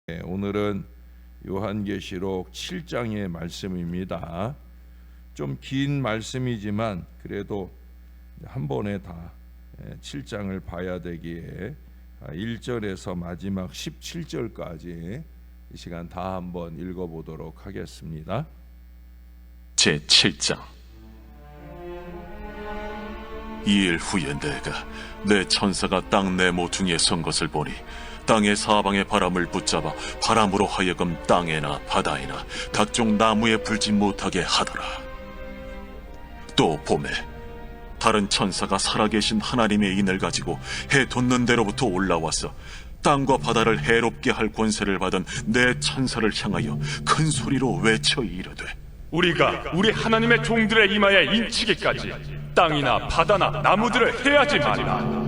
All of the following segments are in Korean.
오늘은 요한계시록 7장의 말씀입니다. 좀 긴 말씀이지만 그래도 한 번에 다 7장을 봐야 되기에 1절에서 마지막 17절까지 이 시간 다 한번 읽어보도록 하겠습니다. 제7장. 이일 후에 내가 내 천사가 땅 내 모퉁이에 선 것을 보니 땅의 사방의 바람을 붙잡아 바람으로 하여금 땅에나 바다에나 각종 나무에 불지 못하게 하더라. 또 봄에 다른 천사가 살아계신 하나님의 인을 가지고 해 돋는 데로부터 올라와서 땅과 바다를 해롭게 할 권세를 받은 내 천사를 향하여 큰 소리로 외쳐 이르되, 우리가 우리 하나님의 종들의 이마에 인치기까지 땅이나 바다나 나무들을 해하지 말라.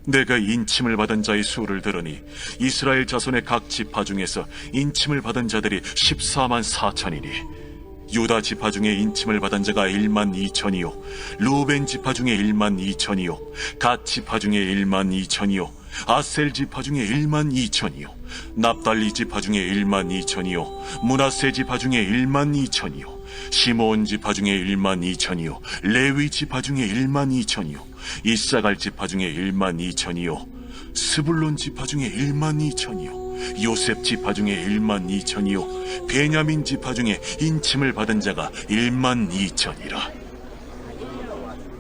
내가 인침을 받은 자의 수를 들으니 이스라엘 자손의 각 지파 중에서 인침을 받은 자들이 14만 4천이니 유다 지파 중에 인침을 받은 자가 1만 2천이요 루벤 지파 중에 1만 2천이요 갓 지파 중에 1만 2천이요 아셀 지파 중에 1만 2천이요 납달리 지파 중에 1만 2천이요 므낫세 지파 중에 1만 2천이요 시므온 지파 중에 1만 2천이요 레위 지파 중에 1만 2천이요 이사갈 지파 중에 1만 2천이요 스불론 지파 중에 1만 2천이요 요셉 지파 중에 1만 2천이요 베냐민 지파 중에 인침을 받은 자가 1만 2천이라.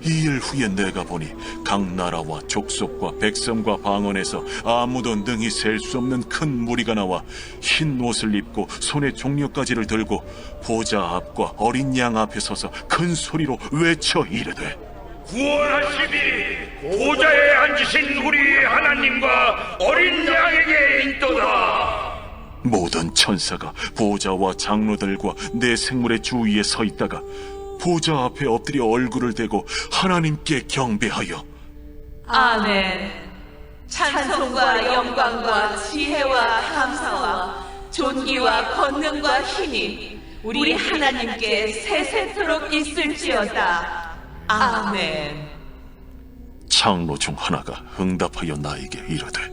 이일 후에 내가 보니 각 나라와 족속과 백성과 방언에서 아무도 능히 셀 수 없는 큰 무리가 나와 흰 옷을 입고 손에 종려가지를 들고 보좌 앞과 어린 양 앞에 서서 큰 소리로 외쳐 이르되, 구원하시니 보좌에 앉으신 우리 하나님과 어린 양에게 있도다. 모든 천사가 보좌와 장로들과 내 생물의 주위에 서 있다가 보좌 앞에 엎드려 얼굴을 대고 하나님께 경배하여 아멘. 찬송과 영광과 지혜와 감사와 존귀와 권능과 힘이 우리 하나님께 세세토록 있을지어다. 아멘. 장로 중 하나가 응답하여 나에게 이르되,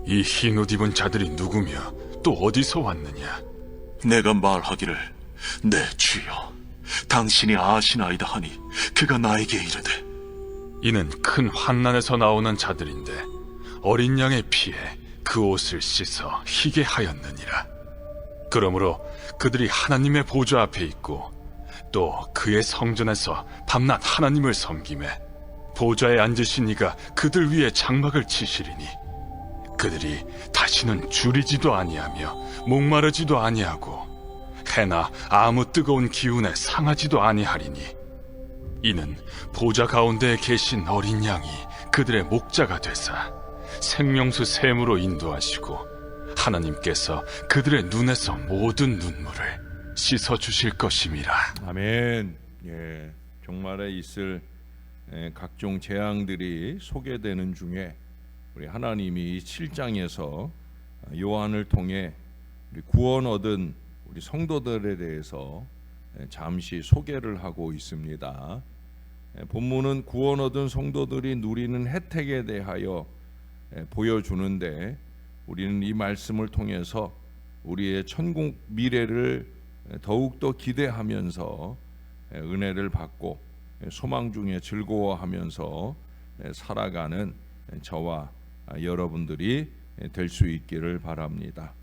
이 흰 옷 입은 자들이 누구며 또 어디서 왔느냐? 내가 말하기를 내 주여 당신이 아시나이다 하니 그가 나에게 이르되, 이는 큰 환난에서 나오는 자들인데 어린 양의 피에 그 옷을 씻어 희게 하였느니라. 그러므로 그들이 하나님의 보좌 앞에 있고 또 그의 성전에서 밤낮 하나님을 섬기매 보좌에 앉으신 이가 그들 위에 장막을 치시리니 그들이 다시는 줄이지도 아니하며 목마르지도 아니하고 해나 아무 뜨거운 기운에 상하지도 아니하리니 이는 보좌 가운데에 계신 어린 양이 그들의 목자가 되사 생명수 샘으로 인도하시고 하나님께서 그들의 눈에서 모든 눈물을 씻어주실 것임이라. 아멘. 종말에 있을 각종 재앙들이 소개되는 중에 우리 하나님이 7장에서 요한을 통해 우리 구원 얻은 우리 성도들에 대해서 잠시 소개를 하고 있습니다. 본문은 구원 얻은 성도들이 누리는 혜택에 대하여 보여주는데 우리는 이 말씀을 통해서 우리의 천국 미래를 더욱더 기대하면서 은혜를 받고 소망 중에 즐거워하면서 살아가는 저와 여러분들이 될 수 있기를 바랍니다.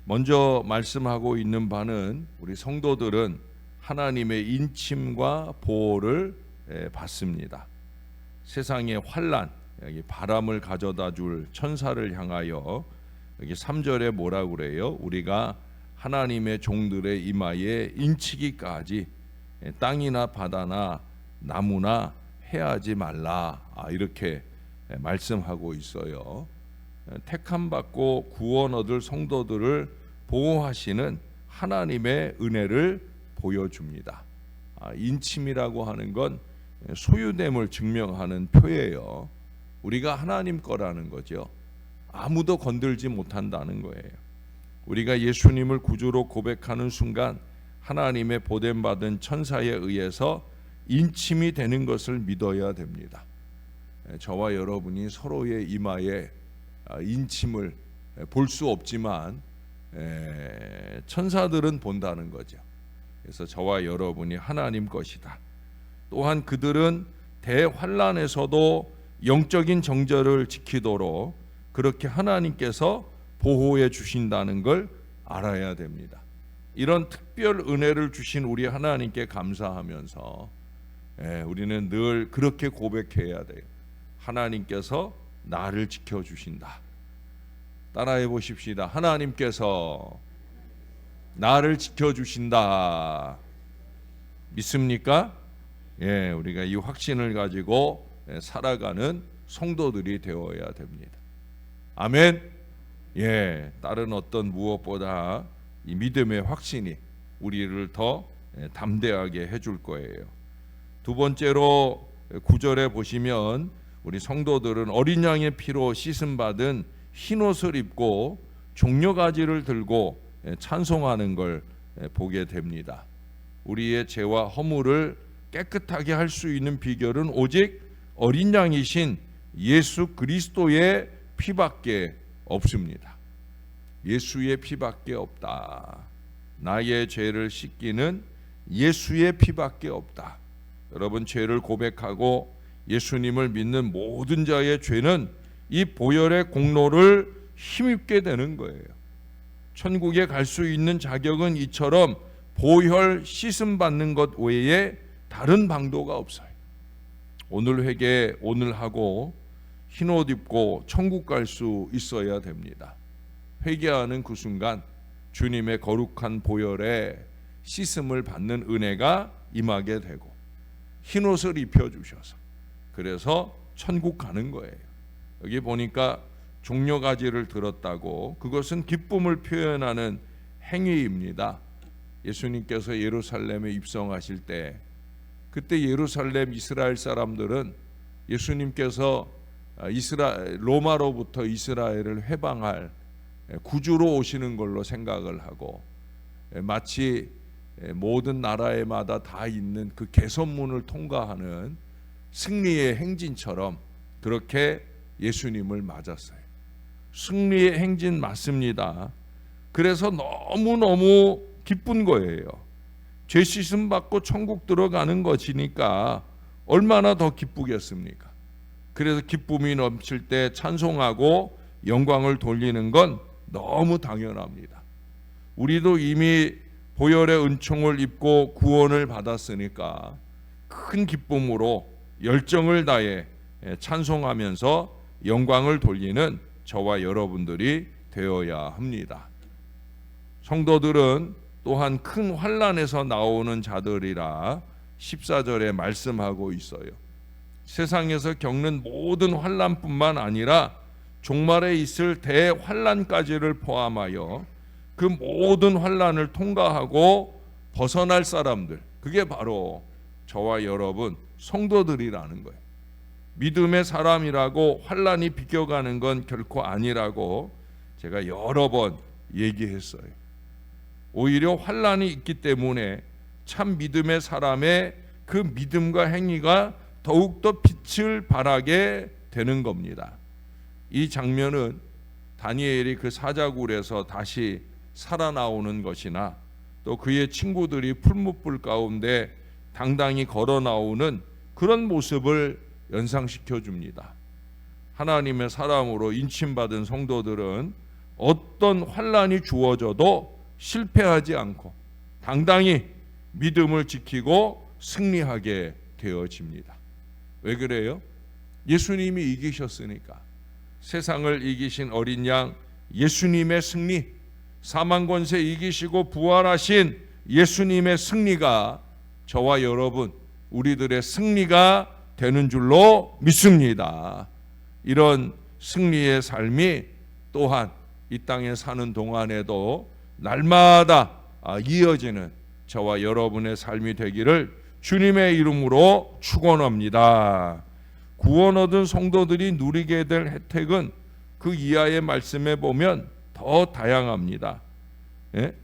먼저 말씀하고 있는 바는 우리 성도들은 하나님의 인침과 보호를 받습니다. 세상의 환난, 여기 바람을 가져다 줄 천사를 향하여 여기 3절에 뭐라 그래요? 우리가 하나님의 종들의 이마에 인치기까지 땅이나 바다나 나무나 해하지 말라, 이렇게 말씀하고 있어요. 택함 받고 구원 얻을 성도들을 보호하시는 하나님의 은혜를 보여줍니다. 인침이라고 하는 건 소유됨을 증명하는 표예요. 우리가 하나님 거라는 거죠. 아무도 건들지 못한다는 거예요. 우리가 예수님을 구주로 고백하는 순간 하나님의 보냄받은 천사에 의해서 인침이 되는 것을 믿어야 됩니다. 저와 여러분이 서로의 이마에 인침을 볼 수 없지만 천사들은 본다는 거죠. 그래서 저와 여러분이 하나님 것이다. 또한 그들은 대환란에서도 영적인 정절을 지키도록 그렇게 하나님께서 보호해 주신다는 걸 알아야 됩니다. 이런 특별 은혜를 주신 우리 하나님께 감사하면서 우리는 늘 그렇게 고백해야 돼요. 하나님께서 나를 지켜주신다. 따라해 보십시다. 하나님께서 나를 지켜주신다. 믿습니까? 우리가 이 확신을 가지고 살아가는 성도들이 되어야 됩니다. 아멘. 다른 어떤 무엇보다 이 믿음의 확신이 우리를 더 담대하게 해줄 거예요. 두 번째로 9절에 보시면 우리 성도들은 어린 양의 피로 씻음 받은 흰 옷을 입고 종려가지를 들고 찬송하는 걸 보게 됩니다. 우리의 죄와 허물을 깨끗하게 할 수 있는 비결은 오직 어린 양이신 예수 그리스도의 피밖에 없습니다. 예수의 피밖에 없다. 나의 죄를 씻기는 예수의 피밖에 없다. 여러분, 죄를 고백하고 예수님을 믿는 모든 자의 죄는 이 보혈의 공로를 힘입게 되는 거예요. 천국에 갈 수 있는 자격은 이처럼 보혈 씻음 받는 것 외에 다른 방도가 없어요. 오늘 회개 오늘 하고 흰옷 입고 천국 갈 수 있어야 됩니다. 회개하는 그 순간 주님의 거룩한 보혈에 씻음을 받는 은혜가 임하게 되고 흰옷을 입혀주셔서 그래서 천국 가는 거예요. 여기 보니까 종려가지를 들었다고, 그것은 기쁨을 표현하는 행위입니다. 예수님께서 예루살렘에 입성하실 때 그때 예루살렘 이스라엘 사람들은 예수님께서 로마로부터 이스라엘을 해방할 구주로 오시는 걸로 생각을 하고 마치 모든 나라에마다 다 있는 그 개선문을 통과하는 승리의 행진처럼 그렇게 예수님을 맞았어요. 승리의 행진 맞습니다. 그래서 너무너무 기쁜 거예요. 죄 씻음 받고 천국 들어가는 것이니까 얼마나 더 기쁘겠습니까? 그래서 기쁨이 넘칠 때 찬송하고 영광을 돌리는 건 너무 당연합니다. 우리도 이미 보혈의 은총을 입고 구원을 받았으니까 큰 기쁨으로 열정을 다해 찬송하면서 영광을 돌리는 저와 여러분들이 되어야 합니다. 성도들은 또한 큰 환난에서 나오는 자들이라 14절에 말씀하고 있어요. 세상에서 겪는 모든 환난뿐만 아니라 종말에 있을 대환난까지를 포함하여 그 모든 환난을 통과하고 벗어날 사람들, 그게 바로 저와 여러분 성도들이라는 거예요. 믿음의 사람이라고 환난이 비껴가는 건 결코 아니라고 제가 여러 번 얘기했어요. 오히려 환난이 있기 때문에 참 믿음의 사람의 그 믿음과 행위가 더욱더 빛을 발하게 되는 겁니다. 이 장면은 다니엘이 그 사자굴에서 다시 살아나오는 것이나 또 그의 친구들이 풀무불 가운데 당당히 걸어 나오는 그런 모습을 연상시켜 줍니다. 하나님의 사람으로 인침받은 성도들은 어떤 환난이 주어져도 실패하지 않고 당당히 믿음을 지키고 승리하게 되어집니다. 왜 그래요? 예수님이 이기셨으니까. 세상을 이기신 어린 양 예수님의 승리, 사망 권세 이기시고 부활하신 예수님의 승리가 저와 여러분 우리들의 승리가 되는 줄로 믿습니다. 이런 승리의 삶이 또한 이 땅에 사는 동안에도 날마다 이어지는 저와 여러분의 삶이 되기를 주님의 이름으로 축원합니다. 구원 얻은 성도들이 누리게 될 혜택은 그 이하의 말씀에 보면 더 다양합니다.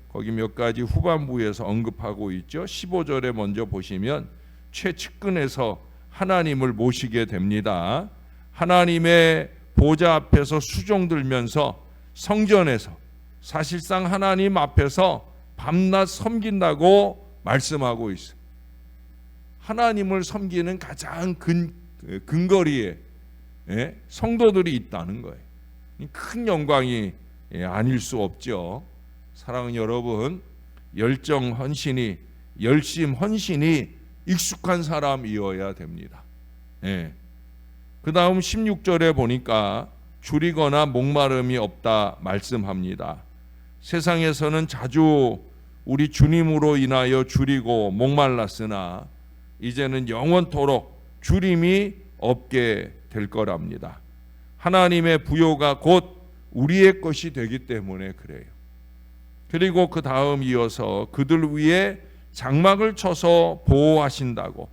거기 몇 가지 후반부에서 언급하고 있죠. 15절에 먼저 보시면 최측근에서 하나님을 모시게 됩니다. 하나님의 보좌 앞에서 수종 들면서 성전에서 사실상 하나님 앞에서 밤낮 섬긴다고 말씀하고 있어요. 하나님을 섬기는 가장 근거리에 성도들이 있다는 거예요. 큰 영광이 아닐 수 없죠. 사랑하는 여러분, 열정 헌신이, 열심 헌신이 익숙한 사람이어야 됩니다. 그 다음 16절에 보니까 줄이거나 목마름이 없다 말씀합니다. 세상에서는 자주 우리 주님으로 인하여 줄이고 목말랐으나 이제는 영원토록 줄임이 없게 될 거랍니다. 하나님의 부요가 곧 우리의 것이 되기 때문에 그래요. 그리고 그 다음 이어서 그들 위에 장막을 쳐서 보호하신다고,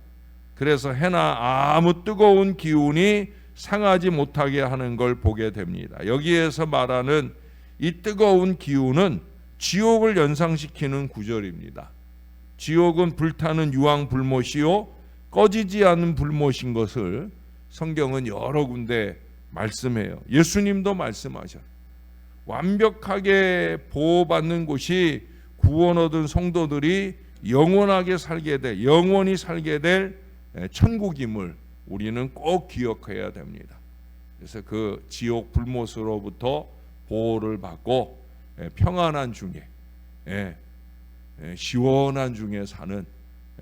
그래서 해나 아무 뜨거운 기운이 상하지 못하게 하는 걸 보게 됩니다. 여기에서 말하는 이 뜨거운 기운은 지옥을 연상시키는 구절입니다. 지옥은 불타는 유황 불못이요 꺼지지 않는 불못인 것을 성경은 여러 군데 말씀해요. 예수님도 말씀하셔요. 완벽하게 보호받는 곳이 구원 얻은 성도들이 영원하게 살게 될, 영원히 살게 될 천국임을 우리는 꼭 기억해야 됩니다. 그래서 그 지옥 불못으로부터 보호를 받고 평안한 중에, 시원한 중에 사는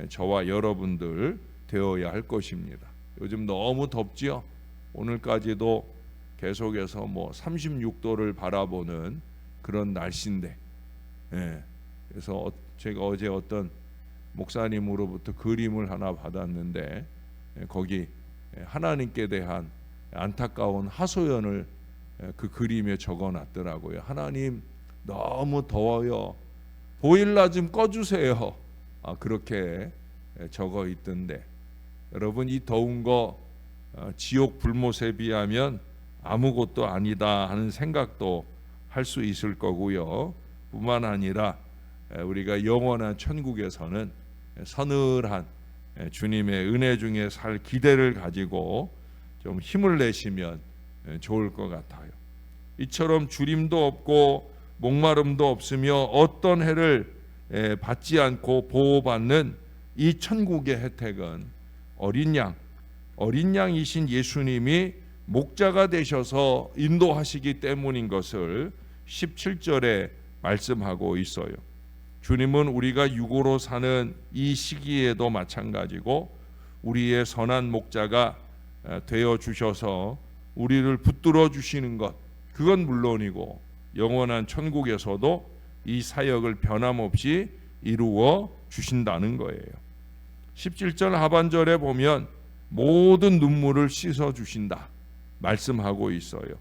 저와 여러분들 되어야 할 것입니다. 요즘 너무 덥지요. 오늘까지도 계속해서 36도를 바라보는 그런 날씨인데, 그래서 제가 어제 어떤 목사님으로부터 그림을 하나 받았는데, 거기 하나님께 대한 안타까운 하소연을 그 그림에 적어놨더라고요. 하나님 너무 더워요. 보일러 좀 꺼주세요. 그렇게 적어 있던데, 여러분 이 더운 거 지옥 불못에 비하면 아무것도 아니다 하는 생각도 할 수 있을 거고요. 뿐만 아니라 우리가 영원한 천국에서는 서늘한 주님의 은혜 중에 살 기대를 가지고 좀 힘을 내시면 좋을 것 같아요. 이처럼 주림도 없고 목마름도 없으며 어떤 해를 받지 않고 보호받는 이 천국의 혜택은 어린 양이신 예수님이 목자가 되셔서 인도하시기 때문인 것을 17절에 말씀하고 있어요. 주님은 우리가 육으로 사는 이 시기에도 마찬가지고 우리의 선한 목자가 되어 주셔서 우리를 붙들어 주시는 것, 그건 물론이고 영원한 천국에서도 이 사역을 변함없이 이루어 주신다는 거예요. 17절 하반절에 보면 모든 눈물을 씻어 주신다 말씀하고 있어요.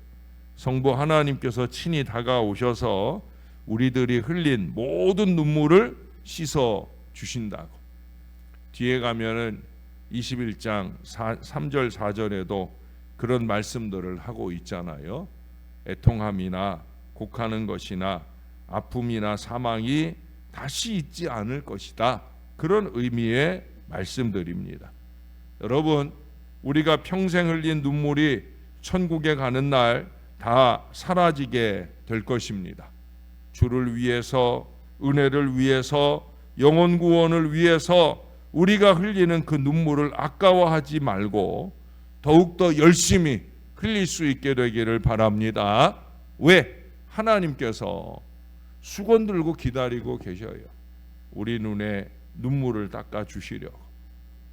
성부 하나님께서 친히 다가오셔서 우리들이 흘린 모든 눈물을 씻어 주신다고. 뒤에 가면은 21장 3절 4절에도 그런 말씀들을 하고 있잖아요. 애통함이나 곡하는 것이나 아픔이나 사망이 다시 있지 않을 것이다. 그런 의미의 말씀들입니다. 여러분, 우리가 평생 흘린 눈물이 천국에 가는 날 다 사라지게 될 것입니다. 주를 위해서, 은혜를 위해서, 영혼 구원을 위해서 우리가 흘리는 그 눈물을 아까워하지 말고 더욱더 열심히 흘릴 수 있게 되기를 바랍니다. 왜? 하나님께서 수건 들고 기다리고 계셔요. 우리 눈에 눈물을 닦아 주시려고.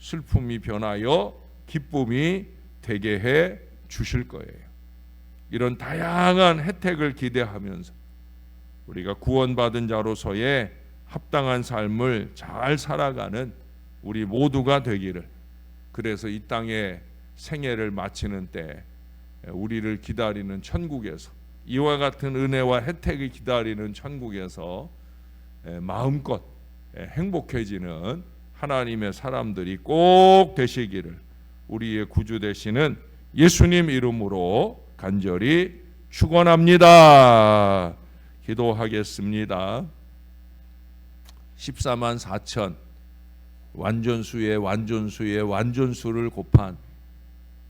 슬픔이 변하여 기쁨이 되게 해 주실 거예요. 이런 다양한 혜택을 기대하면서 우리가 구원받은 자로서의 합당한 삶을 잘 살아가는 우리 모두가 되기를, 그래서 이 땅에 생애를 마치는 때 우리를 기다리는 천국에서, 이와 같은 은혜와 혜택이 기다리는 천국에서 마음껏 행복해지는 하나님의 사람들이 꼭 되시기를 우리의 구주 되시는 예수님 이름으로 간절히 축원합니다. 기도하겠습니다. 14만 4천 완전수의 완전수의 완전수를 곱한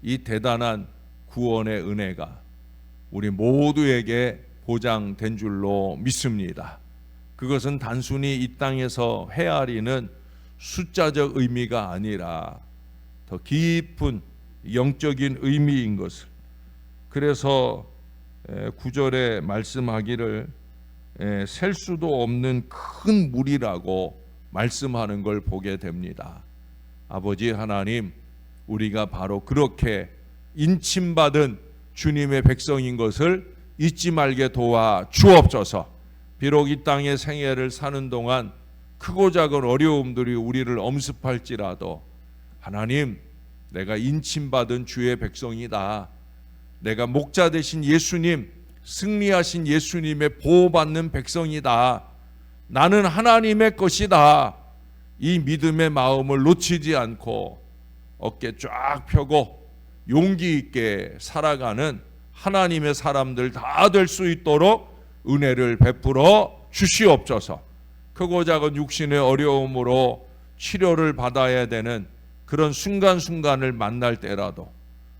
이 대단한 구원의 은혜가 우리 모두에게 보장된 줄로 믿습니다. 그것은 단순히 이 땅에서 헤아리는 숫자적 의미가 아니라 더 깊은 영적인 의미인 것을, 그래서 9절에 말씀하기를 셀 수도 없는 큰 물이라고 말씀하는 걸 보게 됩니다. 아버지 하나님, 우리가 바로 그렇게 인침받은 주님의 백성인 것을 잊지 말게 도와 주옵소서. 비록 이 땅의 생애를 사는 동안 크고 작은 어려움들이 우리를 엄습할지라도 하나님, 내가 인침받은 주의 백성이다. 내가 목자 되신 예수님, 승리하신 예수님의 보호받는 백성이다. 나는 하나님의 것이다. 이 믿음의 마음을 놓치지 않고 어깨 쫙 펴고 용기 있게 살아가는 하나님의 사람들 다 될 수 있도록 은혜를 베풀어 주시옵소서. 크고 작은 육신의 어려움으로 치료를 받아야 되는 그런 순간순간을 만날 때라도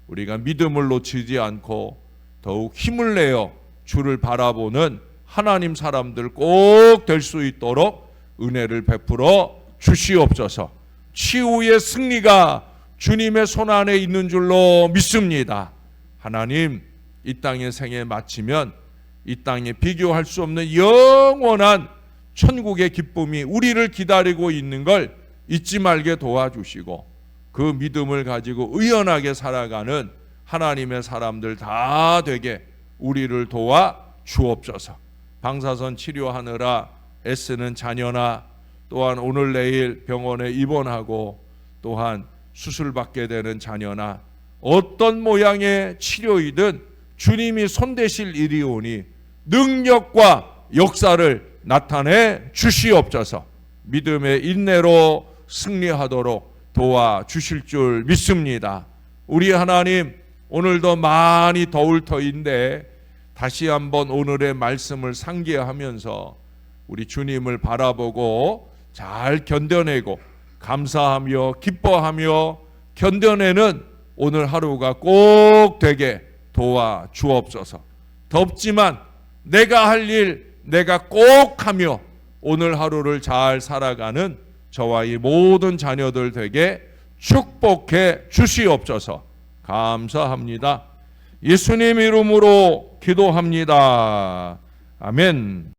우리가 믿음을 놓치지 않고 더욱 힘을 내어 주를 바라보는 하나님 사람들 꼭 될 수 있도록 은혜를 베풀어 주시옵소서. 치유의 승리가 주님의 손 안에 있는 줄로 믿습니다. 하나님, 이 땅의 생에 마치면 이 땅에 비교할 수 없는 영원한 천국의 기쁨이 우리를 기다리고 있는 걸 잊지 말게 도와주시고, 그 믿음을 가지고 의연하게 살아가는 하나님의 사람들 다 되게 우리를 도와 주옵소서. 방사선 치료하느라 애쓰는 자녀나 또한 오늘 내일 병원에 입원하고 또한 수술받게 되는 자녀나 어떤 모양의 치료이든 주님이 손대실 일이 오니 능력과 역사를 나타내 주시옵소서. 믿음의 인내로 승리하도록 도와주실 줄 믿습니다. 우리 하나님, 오늘도 많이 더울 터인데 다시 한번 오늘의 말씀을 상기하면서 우리 주님을 바라보고 잘 견뎌내고 감사하며 기뻐하며 견뎌내는 오늘 하루가 꼭 되게 도와 주옵소서. 덥지만 내가 할 일 내가 꼭 하며 오늘 하루를 잘 살아가는 저와 이 모든 자녀들 되게 축복해 주시옵소서. 감사합니다. 예수님 이름으로 기도합니다. 아멘.